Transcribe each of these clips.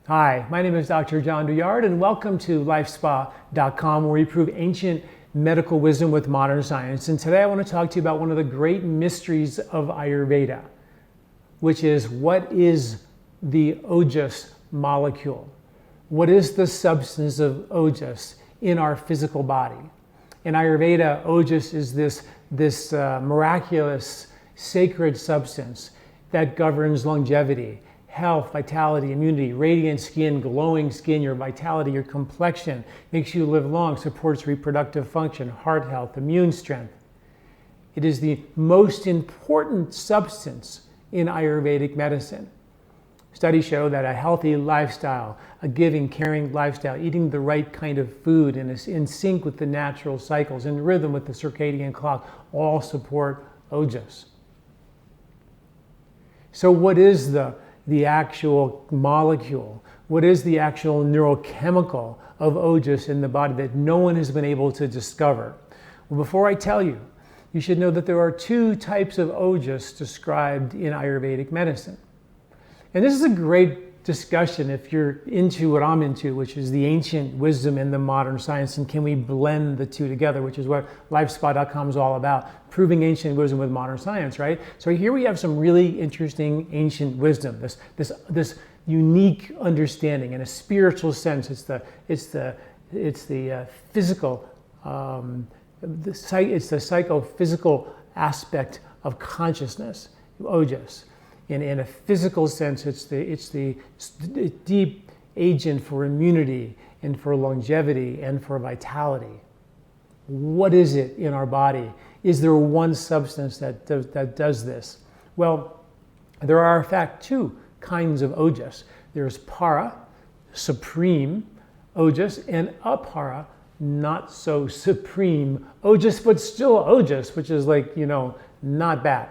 Hi, my name is Dr. John Douillard, and welcome to LifeSpa.com, where we prove ancient medical wisdom with modern science. And today I want to talk to you about one of the great mysteries of Ayurveda, which is, what is the Ojas molecule? What is the substance of Ojas in our physical body? In Ayurveda, Ojas is this miraculous, sacred substance that governs longevity, health, vitality, immunity, radiant skin, glowing skin, your vitality, your complexion, makes you live long, supports reproductive function, heart health, immune strength. It is the most important substance in Ayurvedic medicine. Studies show that a healthy lifestyle, a giving, caring lifestyle, eating the right kind of food and is in sync with the natural cycles, in rhythm with the circadian clock, all support Ojas. So what is the actual molecule? What is the actual neurochemical of Ojas in the body that no one has been able to discover? Well, before I tell you, you should know that there are two types of Ojas described in Ayurvedic medicine. And this is a great discussion if you're into what I'm into, which is the ancient wisdom and the modern science, and can we blend the two together, which is what LifeSpa.com is all about, proving ancient wisdom with modern science, right? So here we have some really interesting ancient wisdom, this unique understanding in a spiritual sense. It's the physical, it's the psychophysical aspect of consciousness, Ojas. In a physical sense, it's the deep agent for immunity and for longevity and for vitality. What is it in our body? Is there one substance that does this? Well, there are in fact two kinds of Ojas. There's para, supreme Ojas, and apara, not so supreme Ojas, but still Ojas, which is like, not bad.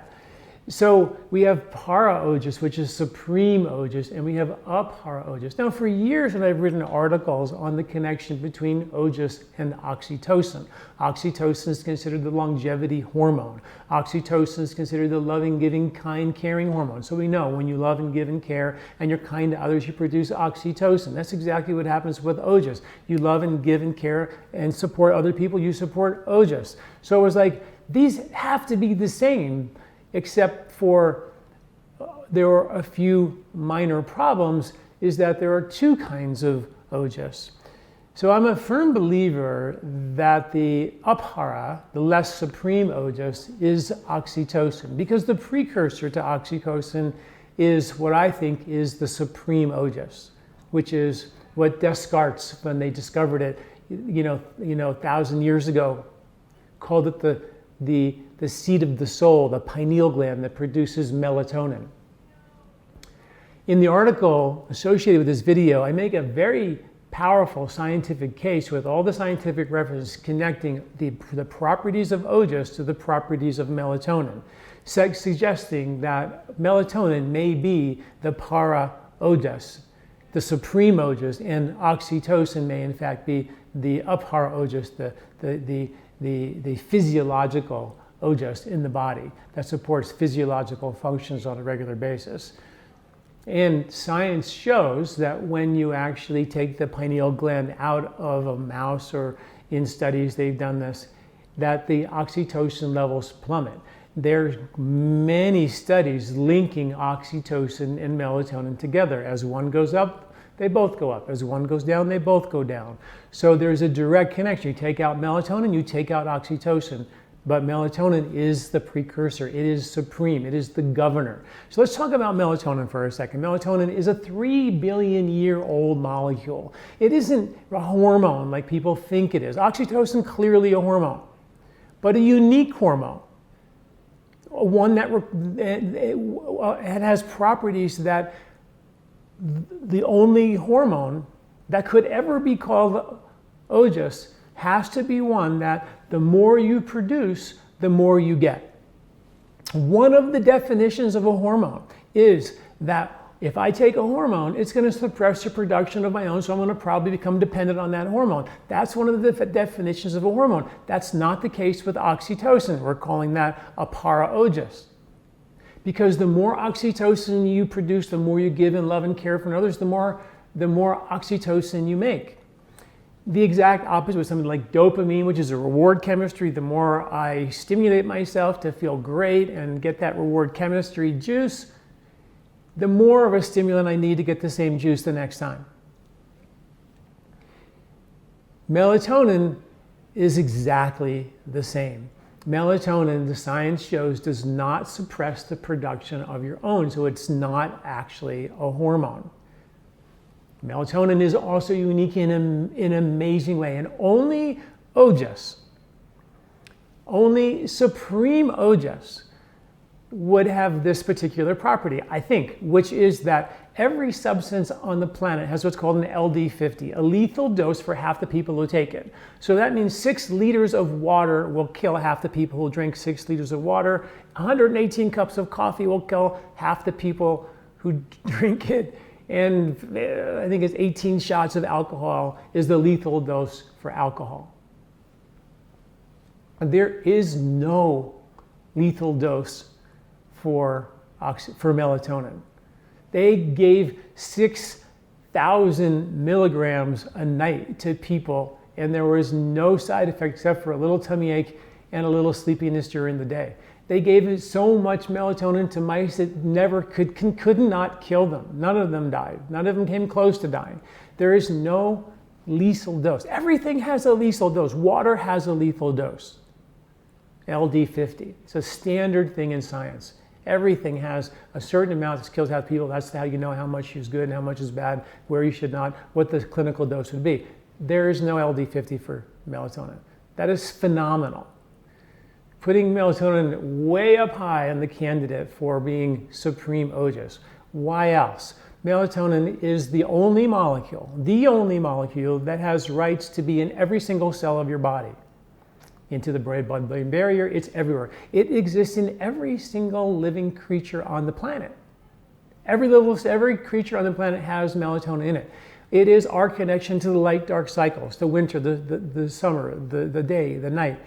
So we have para Ojas, which is supreme Ojas, and we have apara Ojas. Now, for years, I've written articles on the connection between Ojas and oxytocin. Oxytocin is considered the longevity hormone. Oxytocin is considered the loving, giving, kind, caring hormone. So we know when you love and give and care and you're kind to others, you produce oxytocin. That's exactly what happens with Ojas. You love and give and care and support other people, you support Ojas. So it was like, these have to be the same, except for there are a few minor problems, is that there are two kinds of Ojas. So I'm a firm believer that the apara, the less supreme Ojas, is oxytocin, because the precursor to oxytocin is what I think is the supreme Ojas, which is what Descartes, when they discovered it, 1,000 years ago, called it the seat of the soul, the pineal gland that produces melatonin. In the article associated with this video, I make a very powerful scientific case with all the scientific references connecting the properties of Ojas to the properties of melatonin, suggesting that melatonin may be the para Ojas, the supreme Ojas, and oxytocin may in fact be the apara Ojas, the physiological Ojas in the body that supports physiological functions on a regular basis. And science shows that when you actually take the pineal gland out of a mouse, or in studies they've done this, that the oxytocin levels plummet. There's many studies linking oxytocin and melatonin together. As one goes up, they both go up. As one goes down, they both go down. So there's a direct connection. You take out melatonin, you take out oxytocin. But melatonin is the precursor. It is supreme. It is the governor. So let's talk about melatonin for a second. Melatonin is a 3 billion year old molecule. It isn't a hormone like people think it is. Oxytocin, clearly a hormone, but a unique hormone. One that it has properties that the only hormone that could ever be called Ojas has to be one that the more you produce, the more you get. One of the definitions of a hormone is that if I take a hormone, it's going to suppress the production of my own, so I'm going to probably become dependent on that hormone. That's one of the definitions of a hormone. That's not the case with oxytocin. We're calling that a para Ojas. Because the more oxytocin you produce, the more you give and love and care for others, the more the more oxytocin you make. The exact opposite with something like dopamine, which is a reward chemistry. The more I stimulate myself to feel great and get that reward chemistry juice, the more of a stimulant I need to get the same juice the next time. Melatonin is exactly the same. Melatonin, the science shows, does not suppress the production of your own, so it's not actually a hormone. Melatonin is also unique in an amazing way, and only Ojas, only supreme Ojas would have this particular property, I think, which is that every substance on the planet has what's called an LD50, a lethal dose for half the people who take it. So that means 6 liters of water will kill half the people who drink 6 liters of water. 118 cups of coffee will kill half the people who drink it. And I think it's 18 shots of alcohol is the lethal dose for alcohol. There is no lethal dose for melatonin. They gave 6,000 milligrams a night to people, and there was no side effect except for a little tummy ache and a little sleepiness during the day. They gave so much melatonin to mice that could not kill them. None of them died. None of them came close to dying. There is no lethal dose. Everything has a lethal dose. Water has a lethal dose. LD50. It's a standard thing in science. Everything has a certain amount that kills half people. That's how you know how much is good and how much is bad, where you should not, what the clinical dose would be. There is no LD50 for melatonin. That is phenomenal. Putting melatonin way up high on the candidate for being supreme Ojas. Why else? Melatonin is the only molecule that has rights to be in every single cell of your body. Into the blood-brain barrier, it's everywhere. It exists in every single living creature on the planet. Every creature on the planet has melatonin in it. It is our connection to the light-dark cycles, the winter, the summer, the day, the night.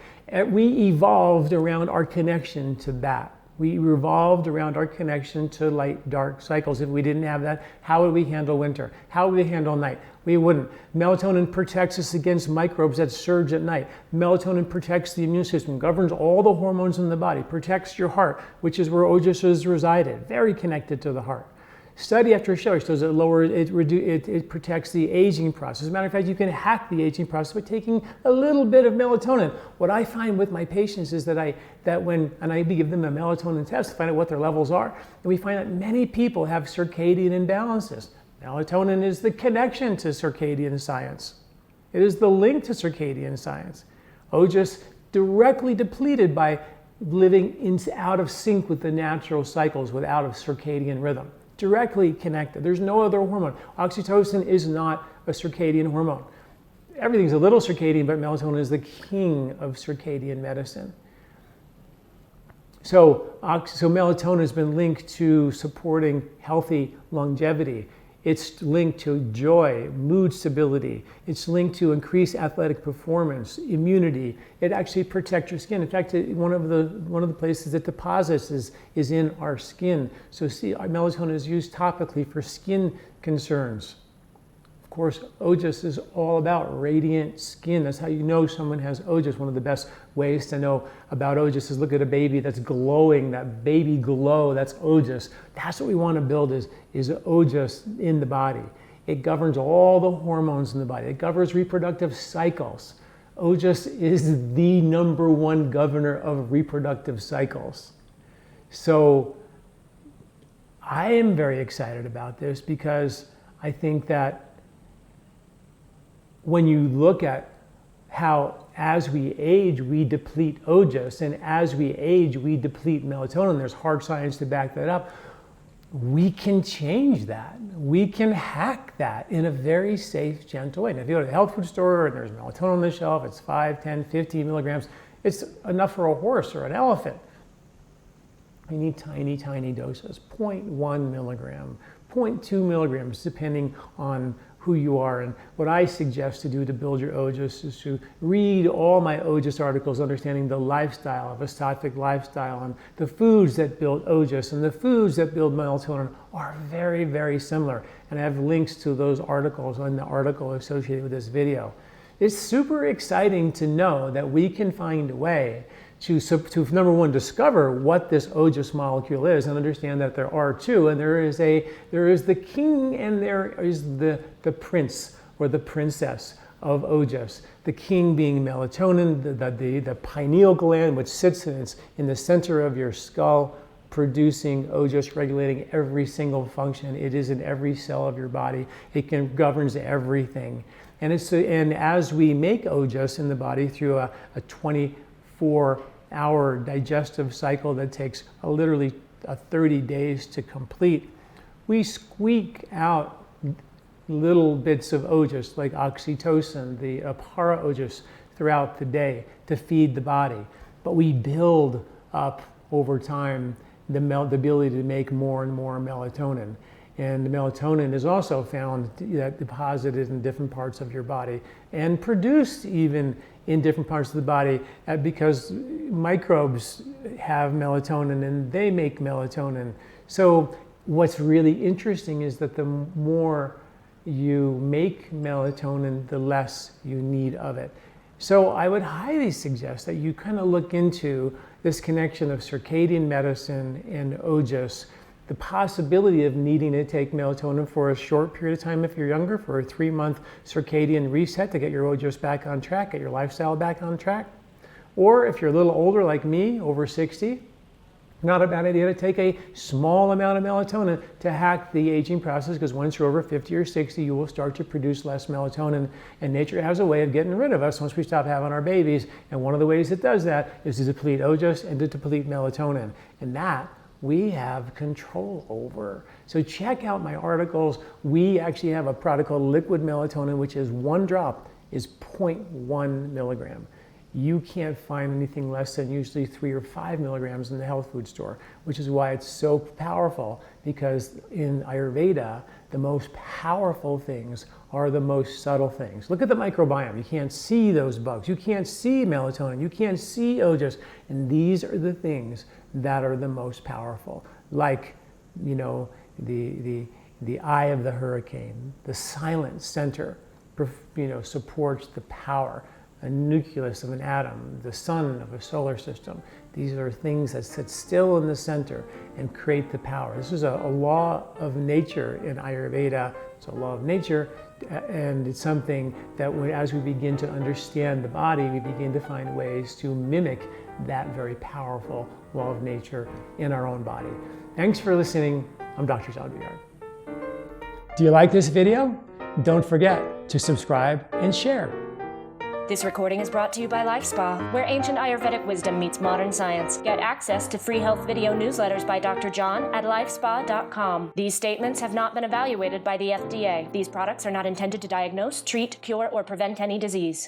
We evolved around our connection to that. We revolved around our connection to light-dark cycles. If we didn't have that, how would we handle winter? How would we handle night? We wouldn't. Melatonin protects us against microbes that surge at night. Melatonin protects the immune system, governs all the hormones in the body, protects your heart, which is where Ojas resided, very connected to the heart. Study after study shows it protects the aging process. As a matter of fact, you can hack the aging process by taking a little bit of melatonin. What I find with my patients is that I give them a melatonin test to find out what their levels are, and we find that many people have circadian imbalances. Melatonin is the connection to circadian science. It is the link to circadian science. Ojas directly depleted by living out of sync with the natural cycles, out of circadian rhythm. Directly connected. There's no other hormone. Oxytocin is not a circadian hormone. Everything's a little circadian, but melatonin is the king of circadian medicine. So melatonin has been linked to supporting healthy longevity. It's linked to joy, mood stability. It's linked to increased athletic performance, immunity. It actually protects your skin. In fact, one of the places it deposits is in our skin. So melatonin is used topically for skin concerns. Of course, Ojas is all about radiant skin. That's how you know someone has Ojas. One of the best ways to know about Ojas is look at a baby that's glowing, that baby glow, that's Ojas. That's what we want to build is Ojas in the body. It governs all the hormones in the body. It governs reproductive cycles. Ojas is the #1 governor of reproductive cycles. So I am very excited about this because I think that when you look at how as we age, we deplete Ojas, and as we age, we deplete melatonin, there's hard science to back that up, we can change that. We can hack that in a very safe, gentle way. Now, if you go to the health food store and there's melatonin on the shelf, it's 5, 10, 15 milligrams, it's enough for a horse or an elephant. You need tiny, tiny doses, 0.1 milligram, 0.2 milligrams, depending on who you are. And what I suggest to do to build your Ojas is to read all my Ojas articles, understanding the lifestyle of a sattvic lifestyle, and the foods that build Ojas and the foods that build melatonin are very, very similar. And I have links to those articles in the article associated with this video. It's super exciting to know that we can find a way to number one, discover what this Ojas molecule is, and understand that there are two, and there is the king and there is the prince or the princess of Ojas. The king being melatonin, the pineal gland, which sits in the center of your skull, producing Ojas, regulating every single function. It is in every cell of your body. It governs everything. And as we make Ojas in the body through a 24-hour digestive cycle that takes literally 30 days to complete, we squeak out little bits of Ojas like oxytocin, the para Ojas, throughout the day to feed the body. But we build up over time the ability to make more and more melatonin. And the melatonin is also found deposited in different parts of your body and produced even in different parts of the body because microbes have melatonin and they make melatonin. So what's really interesting is that the more you make melatonin, the less you need of it. So I would highly suggest that you kind of look into this connection of circadian medicine and Ojas, the possibility of needing to take melatonin for a short period of time if you're younger, for a 3-month circadian reset to get your Ojas back on track, get your lifestyle back on track. Or if you're a little older like me, over 60, not a bad idea to take a small amount of melatonin to hack the aging process, because once you're over 50 or 60, you will start to produce less melatonin, and nature has a way of getting rid of us once we stop having our babies, and one of the ways it does that is to deplete Ojas and to deplete melatonin, and that we have control over. So check out my articles. We actually have a product called liquid melatonin, which is 1 drop is 0.1 milligram. You can't find anything less than usually 3 or 5 milligrams in the health food store, which is why it's so powerful, because in Ayurveda, the most powerful things are the most subtle things. Look at the microbiome. You can't see those bugs. You can't see melatonin. You can't see Ojas. And these are the things that are the most powerful, like, you know, the eye of the hurricane, the silent center, you know, supports the power, a nucleus of an atom, the sun of a solar system. These are things that sit still in the center and create the power. This is a law of nature in Ayurveda. It's a law of nature, and it's something that as we begin to understand the body, we begin to find ways to mimic that very powerful law of nature in our own body. Thanks for listening. I'm Dr. Douillard. Do you like this video? Don't forget to subscribe and share. This recording is brought to you by LifeSpa, where ancient Ayurvedic wisdom meets modern science. Get access to free health video newsletters by Dr. John at lifespa.com. These statements have not been evaluated by the FDA. These products are not intended to diagnose, treat, cure, or prevent any disease.